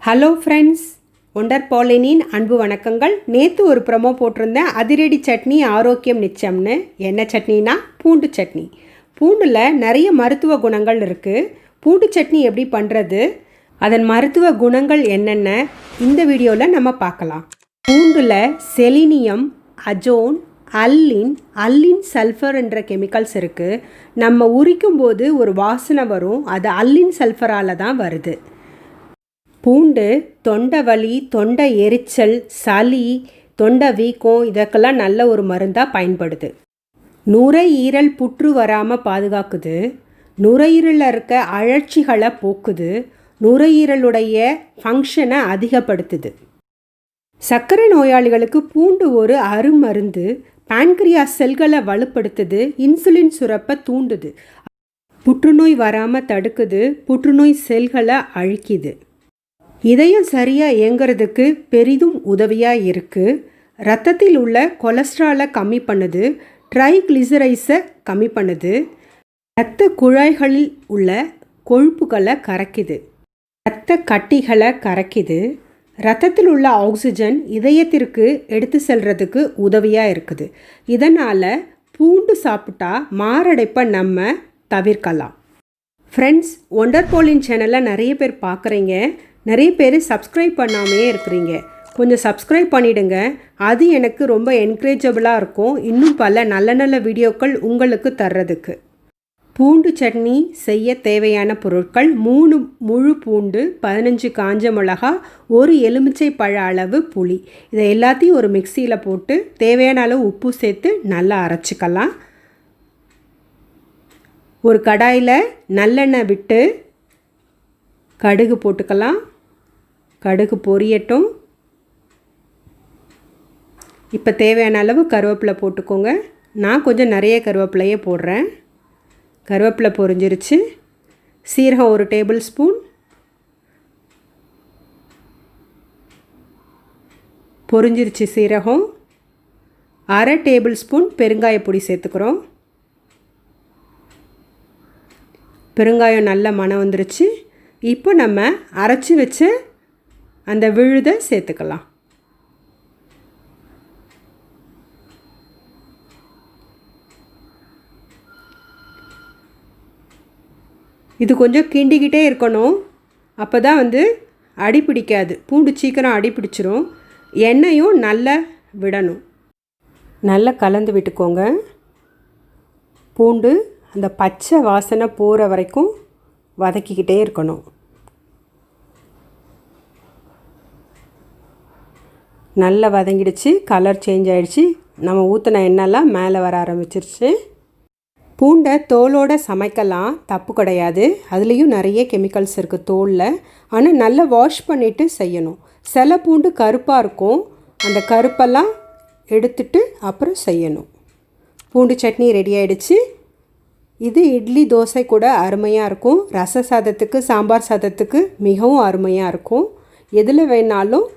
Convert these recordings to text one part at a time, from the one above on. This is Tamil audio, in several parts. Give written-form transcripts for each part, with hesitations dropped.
ஹலோ ஃப்ரெண்ட்ஸ், ஒண்டர் பாலினின் அன்பு வணக்கங்கள். நேற்று ஒரு ப்ரமோ போட்டிருந்தேன், அதிரடி சட்னி ஆரோக்கியம் நிச்சயம்னு. என்ன சட்னினா பூண்டு சட்னி. பூண்டில் நிறைய மருத்துவ குணங்கள் இருக்குது. பூண்டு சட்னி எப்படி பண்ணுறது, அதன் மருத்துவ குணங்கள் என்னென்ன இந்த வீடியோவில் நம்ம பார்க்கலாம். பூண்டில் செலினியம், அஜோன், அல்லின் சல்ஃபர் என்ற கெமிக்கல்ஸ் இருக்குது. நம்ம உரிக்கும் போது ஒரு வாசனை வரும், அது அல்லின் சல்ஃபரால் தான் வருது. பூண்டு தொண்டை வலி, தொண்டை எரிச்சல், சளி, தொண்டை வீக்கம் இதற்கெல்லாம் நல்ல ஒரு மருந்தாக பயன்படுது. நுரையீரல் புற்று வராமல் பாதுகாக்குது. நுரையீரலில் இருக்க அழற்சிகளை போக்குது. நுரையீரலுடைய ஃபங்க்ஷனை அதிகப்படுத்துது. சர்க்கரை நோயாளிகளுக்கு பூண்டு ஒரு அருமருந்து. பான்கிரியாஸ் செல்களை வலுப்படுத்துது. இன்சுலின் சுரப்பை தூண்டுது. புற்றுநோய் வராமல் தடுக்குது. புற்றுநோய் செல்களை அழிக்குது. இதயம் சரியாக இயங்கிறதுக்கு பெரிதும் உதவியாக இருக்குது. இரத்தத்தில் உள்ள கொலஸ்ட்ராலை கம்மி பண்ணுது. ட்ரைக்ளிசரைஸை கம்மி பண்ணுது. இரத்த குழாய்களில் உள்ள கொழுப்புகளை கரைக்குது. இரத்த கட்டிகளை கரைக்குது. இரத்தத்தில் உள்ள ஆக்சிஜன் இதயத்திற்கு எடுத்து செல்றதுக்கு உதவியாக இருக்குது. இதனால் பூண்டு சாப்பிட்டா மாரடைப்பை நம்ம தவிர்க்கலாம். ஃப்ரெண்ட்ஸ், ஒண்டர் பாலின் சேனலை நிறைய பேர் பார்க்குறீங்க, நிறைய பேர் சப்ஸ்கிரைப் பண்ணாமையே இருக்கிறீங்க. கொஞ்சம் சப்ஸ்கிரைப் பண்ணிவிடுங்க, அது எனக்கு ரொம்ப என்கரேஜபிளாக இருக்கும், இன்னும் பல நல்ல நல்ல வீடியோக்கள் உங்களுக்கு தர்றதுக்கு. பூண்டு சட்னி செய்ய தேவையான பொருட்கள்: 3 முழு பூண்டு, 15 காஞ்ச மிளகா, 1 எலுமிச்சை பழ அளவு புளி. இதை எல்லாத்தையும் ஒரு மிக்சியில் போட்டு தேவையான அளவு உப்பு சேர்த்து நல்லா அரைச்சிக்கலாம். ஒரு கடாயில் நல்லெண்ணெய் விட்டு கடுகு போட்டுக்கலாம். கடுகு பொரியட்டும். இப்போ தேவையான அளவு கருவேப்பிலை போட்டுக்கோங்க. நான் கொஞ்சம் நிறைய கருவேப்பிலையே போடுறேன். கருவேப்பிலை பொரிஞ்சிருச்சு. சீரகம் 1 டேபிள் ஸ்பூன், பொரிஞ்சிருச்சு சீரகம். 1/2 டேபிள் ஸ்பூன் பெருங்காய பொடி சேர்த்துக்கிறோம். பெருங்காயம் நல்ல மணம் வந்துருச்சு. இப்போ நம்ம அரைச்சி வச்ச அந்த விழுதை சேர்த்துக்கலாம். இது கொஞ்சம் கிண்டிக்கிட்டே இருக்கணும், அப்போ தான் அடி பிடிக்காது. பூண்டு சீக்கிரம் அடி பிடிச்சிரும். எண்ணெயும் நல்லா விடணும். நல்லா கலந்து விட்டுக்கோங்க. பூண்டு அந்த பச்சை வாசனை போகிற வரைக்கும் வதக்கிக்கிட்டே இருக்கணும். நல்லா வதங்கிடுச்சு. கலர் சேஞ்ச் ஆகிடுச்சு. நம்ம ஊற்றின எண்ணெய்லாம் மேலே வர ஆரம்பிச்சிருச்சு. பூண்டை தோலோடு சமைக்கலாம், தப்பு கிடையாது. அதுலேயும் நிறைய கெமிக்கல்ஸ் இருக்குது தோலில். ஆனால் நல்லா வாஷ் பண்ணிவிட்டு செய்யணும். சில பூண்டு கருப்பாக இருக்கும், அந்த கருப்பெல்லாம் எடுத்துட்டு அப்புறம் செய்யணும். பூண்டு சட்னி ரெடி ஆகிடுச்சு. இது இட்லி, தோசை கூட அருமையாக இருக்கும். ரச சாதத்துக்கு, சாம்பார் சாதத்துக்கு மிகவும் அருமையாக இருக்கும். எதில் வேணாலும்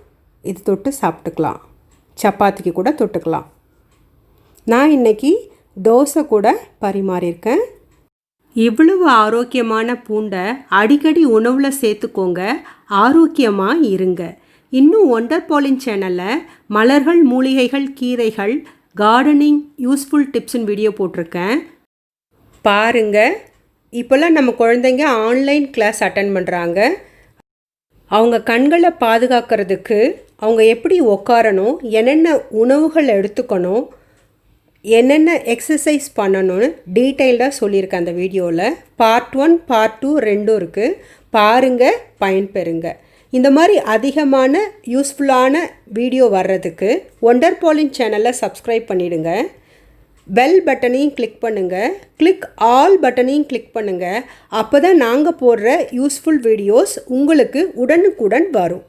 இது தொட்டு சாப்பிட்டுக்கலாம். சப்பாத்திக்கு கூட தொட்டுக்கலாம். நான் இன்றைக்கி தோசை கூட பரிமாறியிருக்கேன். இவ்வளவு ஆரோக்கியமான பூண்டை அடிக்கடி உணவில் சேர்த்துக்கோங்க. ஆரோக்கியமாக இருங்க. இன்னும் ஒண்டர் பாலின் சேனலில் மலர்கள், மூலிகைகள், கீரைகள், கார்டனிங் யூஸ்ஃபுல் டிப்ஸ்னு வீடியோ போட்டிருக்கேன், பாருங்கள். இப்போல்லாம் நம்ம குழந்தைங்க ஆன்லைன் கிளாஸ் அட்டன் பண்ணுறாங்க. அவங்க கண்களை பாதுகாக்கிறதுக்கு அவங்க எப்படி உட்காரணும், என்னென்ன உணவுகள் எடுத்துக்கணும், என்னென்ன எக்ஸசைஸ் பண்ணணும்னு டீட்டெயில்டாக சொல்லியிருக்கேன் அந்த வீடியோவில். பார்ட் 1, பார்ட் 2 2 இருக்குது. பாருங்கள், பயன்பெறுங்க. இந்த மாதிரி அதிகமான யூஸ்ஃபுல்லான வீடியோ வர்றதுக்கு ஒண்டர் பாலின் சேனலை சப்ஸ்கிரைப் பண்ணிவிடுங்க. பெல் பட்டனையும் கிளிக் பண்ணுங்கள். கிளிக் ஆல் பட்டனையும் கிளிக் பண்ணுங்கள். அப்போ தான் நாங்கள் போடுற யூஸ்ஃபுல் வீடியோஸ் உங்களுக்கு உடனுக்குடன் வரும்.